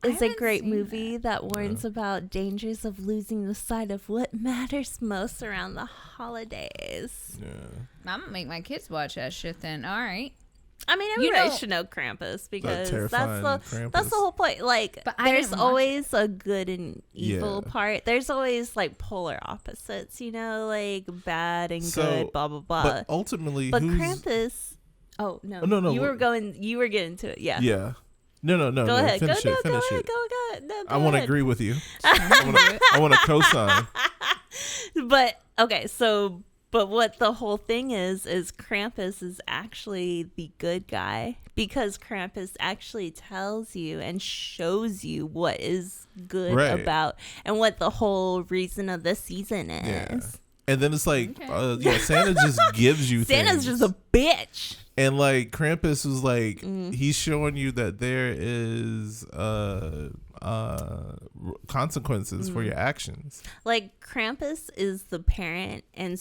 I is a haven't great seen movie that warns about dangers of losing the sight of what matters most around the holidays. Yeah. I'm gonna make my kids watch that shit then. All right. I mean, You everybody know- should know Krampus because terrifying that's the Krampus. whole point. Like, But I there's didn't watch always a good and evil Yeah. part. There's always like polar opposites, you know, like bad and So, good, blah blah blah. But ultimately, But who's... Krampus. Oh no! Oh, no, You were what- going. You were getting to it. Yeah. Yeah. No. Go ahead. Finish Go it. Finish ahead. it. Go ahead. No, go I want to ahead. agree with you. I want to co-sign. But okay, so but what the whole thing is Krampus is actually the good guy because Krampus actually tells you and shows you what is good Right. about and what the whole reason of the season is. Yeah. And then it's like, Santa just gives you Santa's things. just a bitch. And like Krampus was like, he's showing you that there is consequences for your actions. Like Krampus is the parent and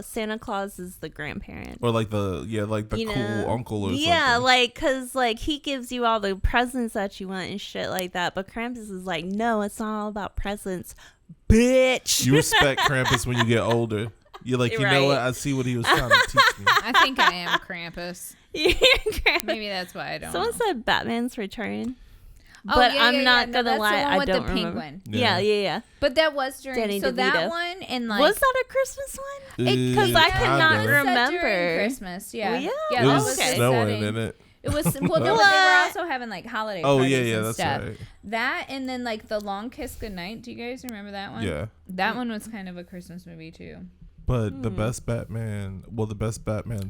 Santa Claus is the grandparent. Or like the You cool know? uncle or Yeah, something. like, cause like he gives you all the presents that you want and shit like that. But Krampus is like, no, it's not all about presents, bitch. You respect Krampus when you get older. You're like, you know Right. what? I see what he was trying to teach me. I think I am Krampus. You're Krampus. Maybe that's why I don't. Someone know. said Batman's Return, Oh, but yeah, I'm yeah, not yeah. gonna that's lie, the one I with don't the remember. penguin. Yeah. But that was during Danny so that DeVito. one and like Was that a Christmas one? Because I Kinda. cannot It was set remember. during Christmas. Yeah, Well, yeah. yeah. It that was the snowing setting. in it. It was well, no, but they were What? also having like holiday Oh parties yeah, and that's stuff. right. That and then like the Long Kiss Goodnight. Do you guys remember that one? Yeah. That one was kind of a Christmas movie too. But the best Batman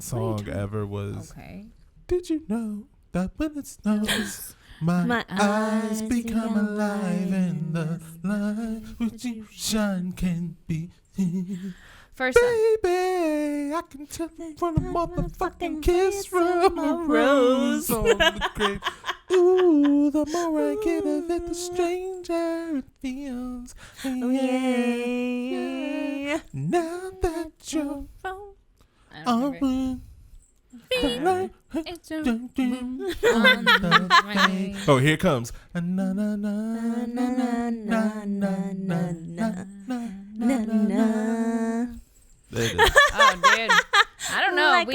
song ever was Okay. Did you know that when it snows my eyes become alive and the light which you shine can be First song. Baby, I can tell from a motherfucking kiss from a rose on the grave. Ooh, the more I give of it, the stranger it feels. Yeah. Now that you're on. Oh, here it comes. Na na na na na na na na na. There it is. Oh, dude. I don't know. Like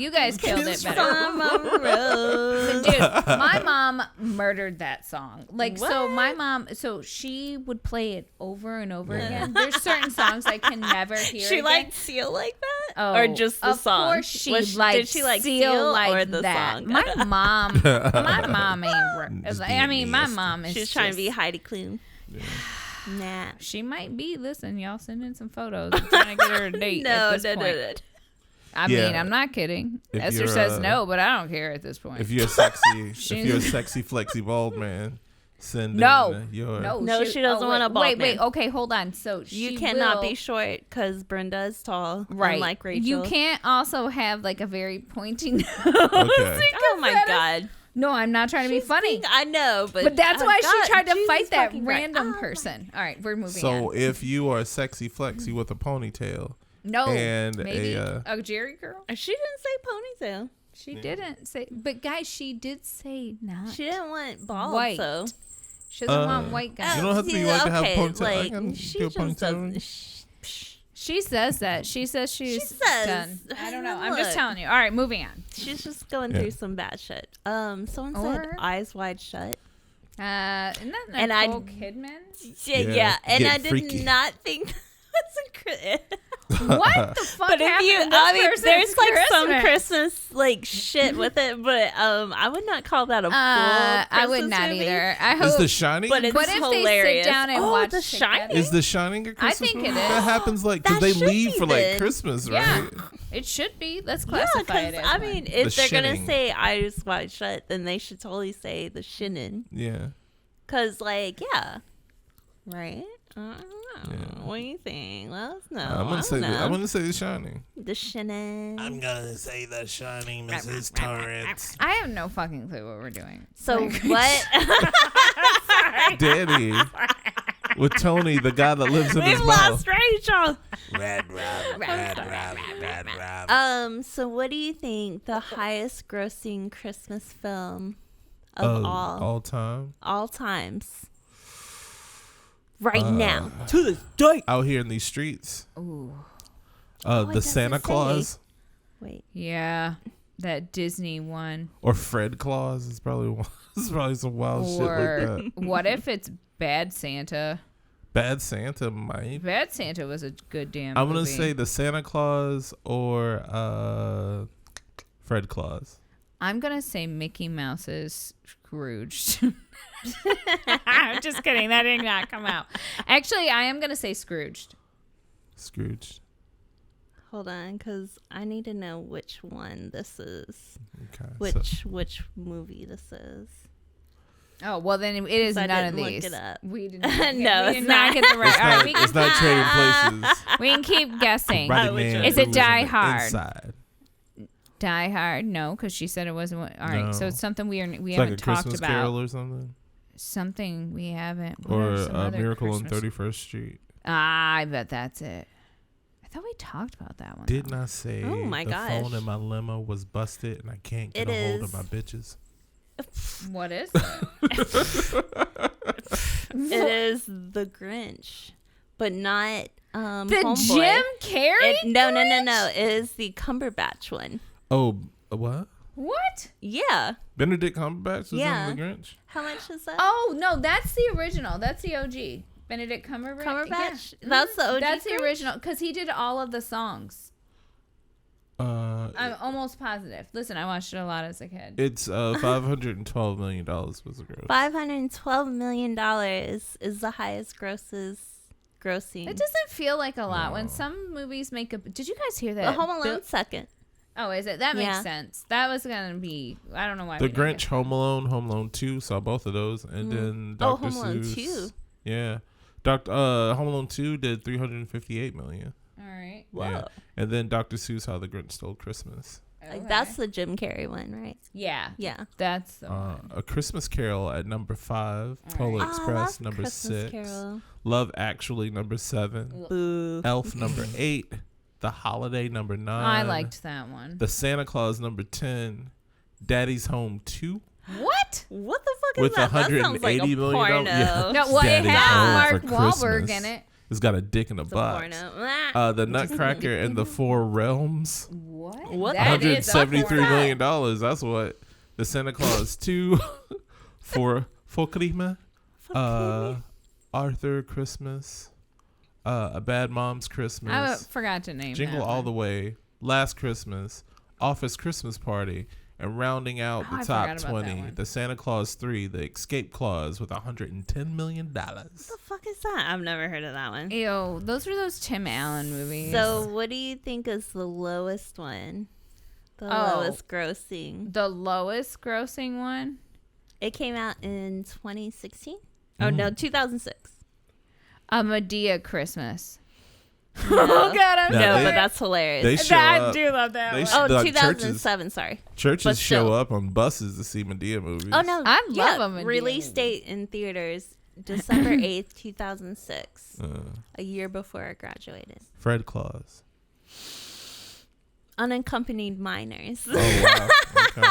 You guys killed it better. From a rose. Dude, my mom murdered that song. Like, What? so my mom, so she would play it over and over again. There's certain songs I can never hear She again. liked Seal like that? Oh, or just the song? Of course she did liked she like Seal like or the that. song? My mom ain't. Just I mean, being my nasty. mom is. She's trying to be just- Heidi Klum. Yeah. Nah. She might be. Listen, y'all send in some photos. I'm trying to get her a date at this point. I Yeah. mean, I'm not kidding. If Esther you're, says no, but I don't care at this point. If you're sexy, flexy bald man, send No. in your. No, she doesn't want a bald Wait, man. okay, hold on. So You she cannot will- be short because Brenda is tall. right. Unlike Rachel. You can't also have like a very pointy nose. Okay. Oh my God. No, I'm not trying to be funny. I know, But that's why God, she tried to Jesus fight that fucking Christ. random Oh, person. All right, we're moving So on. if you are sexy flexy with a ponytail, No, and maybe a, Jerry girl. She didn't say ponytail. She didn't say, but guys, she did say not. She didn't want bald, White. so. She doesn't want white guys. You don't have to be white to have a ponytail. I Like, can she do a just ponytail. doesn't. She says that. She says she's says. done. I don't know. I'm just Look. telling you. All right, moving on. She's just going Yeah. through some bad shit. Someone said Or- Eyes Wide Shut. Isn't that And I- Nicole Kidman? Yeah. And get I did freaky. not think that's a What the fuck But if happened you, to this I mean, person's there's like some Christmas? Christmas like shit with it, but I would not call that a full I would Christmas not movie. either. I Is hope. The Shining? But it's What if they hilarious. sit down and oh, watch The together? Shining? Is The Shining a Christmas think movie? it is. That happens like because That they should leave be for like then. Christmas, Yeah. right? It should be. Let's Yeah, classify it because as I one. mean, if The they're gonna Shinning. say Eyes Wide Shut, then they should totally say The Shinin. Yeah. Cause like, yeah, right? I don't know. Yeah. What do you think? Let us know. I'm gonna say I'm gonna say The Shining. The Shinin. gonna say The Shining, Mrs. Torrance. I have no fucking clue what we're doing. So what? Daddy. With Tony, the guy that lives in his We've mouth. lost Rachel. Rad Rob. So what do you think the highest grossing Christmas film of all time. times? Right now. To this day. Out here in these streets. Ooh. it The doesn't Santa say. Claus Wait. Yeah. That Disney one. or Fred Claus is probably one. It's probably some wild shit Or like that. what if it's Bad Santa? Bad Santa might. Bad Santa was a good damn I'm gonna movie. say the Santa Claus or Fred Claus. I'm gonna say Mickey Mouse's Scrooged. I'm just kidding. That did not come out. Actually, I am gonna say Scrooged. Scrooge. Hold on, because I need to know which one this is. Okay. Which movie this is. Oh well, then it is I none of didn't look these. it up. We did No, not. we it's did not not. get the right. It's All right, not, we it's can, not trading places. we can keep guessing. Right which man one? Is it who was Die on the Hard? Inside. Die Hard, no, because she said it wasn't. All right, so No. it's something we It's haven't like a talked Christmas about. Carol or something. Something we haven't. What Or are some other Miracle on Christmas- 31st Street. Ah, I bet that's it. I thought we talked about that one. Didn't though. I say Oh my the gosh. phone in my limo was busted and I can't get It a hold of is. my bitches? What is it? It is The Grinch, but not The Homeboy. Jim Carrey? No. Grinch? It is the Cumberbatch one. Oh, what? What? Yeah. Benedict Cumberbatch was Yeah. in The Grinch? How much is that? Oh no, that's the original. That's the OG. Benedict Cumberbatch. Cumberbatch? Yeah. That's the OG That's the Grinch? original because he did all of the songs. I'm almost positive. Listen, I watched it a lot as a kid. It's $512 million was the gross. $512 million is the highest grossing. It doesn't feel like a lot when No. some movies make a. Did you guys hear The that? Home Alone Bill- second. Oh, is it? That makes Yeah. sense. That was gonna be. I don't know why. The we didn't Grinch, get- Home Alone 2, saw both of those, and then Oh, Dr. Home Alone Seuss. 2. Yeah, Home Alone 2 did $358 million. All right. Whoa. Yeah. And then Dr. Seuss, How the Grinch Stole Christmas. Like that's the Jim Carrey one, right? Yeah. Yeah. That's the one. A Christmas Carol at number 5. Polar Express number Christmas 6. Carol. Love Actually number 7. Boo. Elf number 8. The Holiday number 9. I liked that one. The Santa Claus number 10. Daddy's Home 2. What? What the fuck is With that? That sounds like a $180 million. porno. Yeah. No, well, it Daddy's has Home Mark for Wahlberg Christmas. in it. It's got a dick in a It's a box. porno. The Nutcracker and the Four Realms. What? That is a $173 porno. million. That's what. The Santa Claus 2 for Folkrima. Arthur Christmas. A Bad Mom's Christmas. I forgot to name Jingle that All one. the Way. Last Christmas. Office Christmas Party. And rounding out Oh, the I top forgot about that 20, one. the Santa Claus 3, the Escape Clause with $110 million. What the fuck is that? I've never heard of that one. Ew, those were those Tim Allen movies. So, what do you think is the lowest one? The lowest grossing. The lowest grossing one? It came out in 2016. Oh no, 2006. A Medea Christmas. No. Oh God, I'm No, No, they- but that's hilarious. They show I up. do love that They one. sh- Oh, like 2007. Sorry. Churches But show still. up on buses to see Medea movies. Oh no, I love a Medea release movie. date in theaters December 8th, 2006. Uh, A year before I graduated. Fred Claus. Unaccompanied minors. Oh, wow. Okay.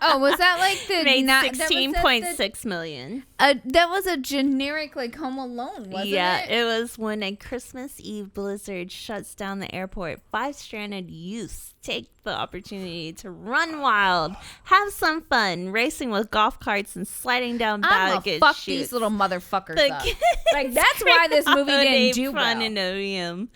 Oh, was that like the Made not, that was at the- 16.6 million. that was a generic like Home Alone, wasn't Yeah, it? it was when a Christmas Eve blizzard shuts down the airport. 5 stranded youths take the opportunity to run wild, have some fun, racing with golf carts and sliding down I'm baggage gonna fuck chutes. these little motherfuckers The up. kids Like that's why this movie holiday didn't do well. pandemonium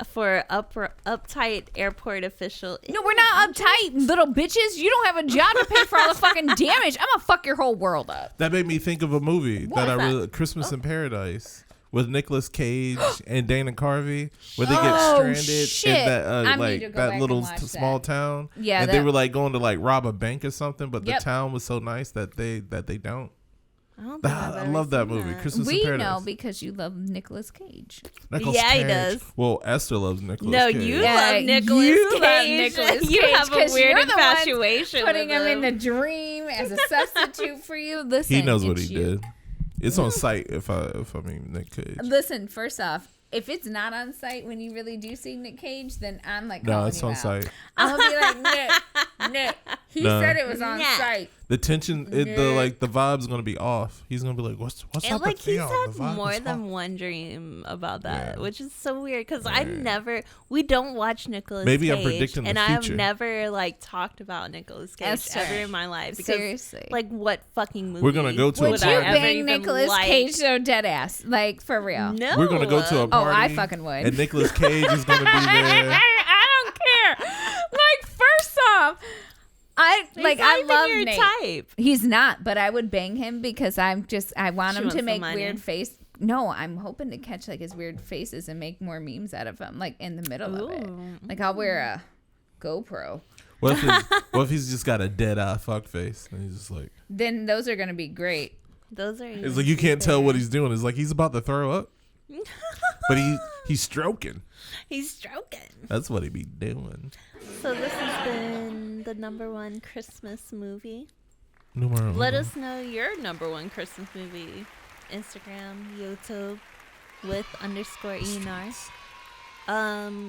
for uptight airport official. No, we're not uptight, little bitches. You don't have a job to pay for all the fucking damage. I'm gonna fuck your whole world up. That made me think of a movie What that was I that? really Christmas in Paradise with Nicolas Cage and Dana Carvey, where they get Oh, stranded shit. in that I need to like go back that and little watch small that. town. Yeah, and they that- were like going to like rob a bank or something, but Yep. the town was so nice that they don't. I don't think I've I ever love that seen movie, Christmas We in Paradise. know because you love Nicolas Cage. Nicolas Yeah, he Cage. does. Well, Esther loves Nicolas No, Cage. you Yeah, love Nicolas you Cage. love Nicolas You Cage have a 'cause weird you're the ones infatuation Putting with him in the dream as a substitute for you. Listen, He knows what it's he you. did. It's on site if I mean Nick Cage. Listen, first off, if it's not on site when you really do see Nick Cage, then I'm like, No, calling it's you on out. site. I'm gonna be like, Nick. He No. said it was on Nah. site. The tension, the vibe's gonna be off. He's gonna be like, "What's And up like with he's Theo? had The vibe more is than off." one dream about that, Yeah. which is so weird because we don't watch Nicolas Maybe Cage. I'm predicting the and I've future. never like talked about Nicolas Cage Esther. ever in my life. Because, Seriously. like what fucking movie? We're gonna go to a Would party. you I ever bang even Nicolas liked? Cage so dead ass? Like for real? No, We're gonna go to a Oh, party. I fucking would. And Nicolas Cage is gonna be there. I don't care. Like first off, I He's like not I even love your Nate. type. He's not, but I would bang him because I want She him wants to some make money. weird face. No, I'm hoping to catch like his weird faces and make more memes out of him, like in the middle of it. Ooh. Like I'll wear a GoPro. What if he's just got a dead eye fuck face and he's just like, Then those are gonna be great. Those are. it's like you can't tell what he's doing. It's like he's about to throw up, but he's stroking. He's stroking. That's what he be doing. So this has been the #1 Christmas movie. Numero Let uno. us know your #1 Christmas movie. Instagram, YouTube, with _ENR.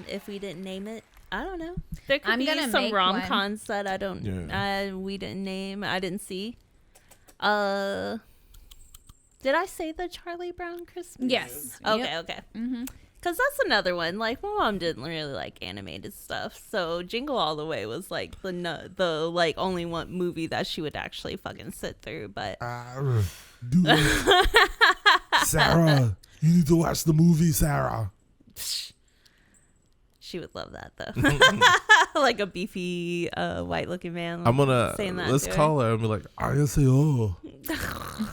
If we didn't name it, I don't know. There could I'm be gonna some make rom-coms that I don't. Yeah. We didn't name. I didn't see. Did I say the Charlie Brown Christmas? Yes. Okay. Yep. Okay. Mm-hmm. Because that's another one. Like, my mom didn't really like animated stuff. So, Jingle All the Way was like the like only one movie that she would actually fucking sit through. But Dude. Sarah, you need to watch the movie, Sarah. she would love that though. Like a beefy, white looking man. I'm gonna saying that let's to her. call her and be like, 안녕하세요.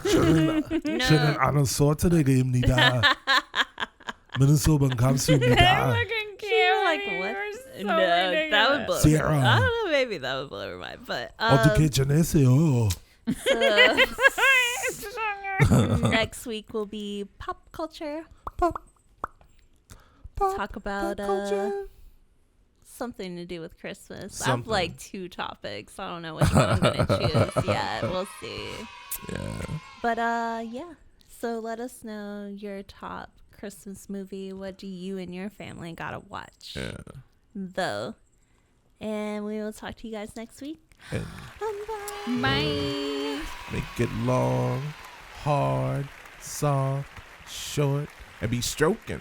저는 아는 소트레게입니다. 민소방 감수입니다. You're like, what? No, that would blow Sarah. I don't know, maybe that would blow her mind. But 어떻게 지내세요? next week will be pop culture. talk about something to do with Christmas. I have like 2 topics. I don't know which one I'm gonna choose yet. We'll see. Yeah. But yeah. So let us know your top Christmas movie. What do you and your family gotta watch? Yeah. Though. And we will talk to you guys next week. And Bye. make it long, hard, soft, short, and be stroking.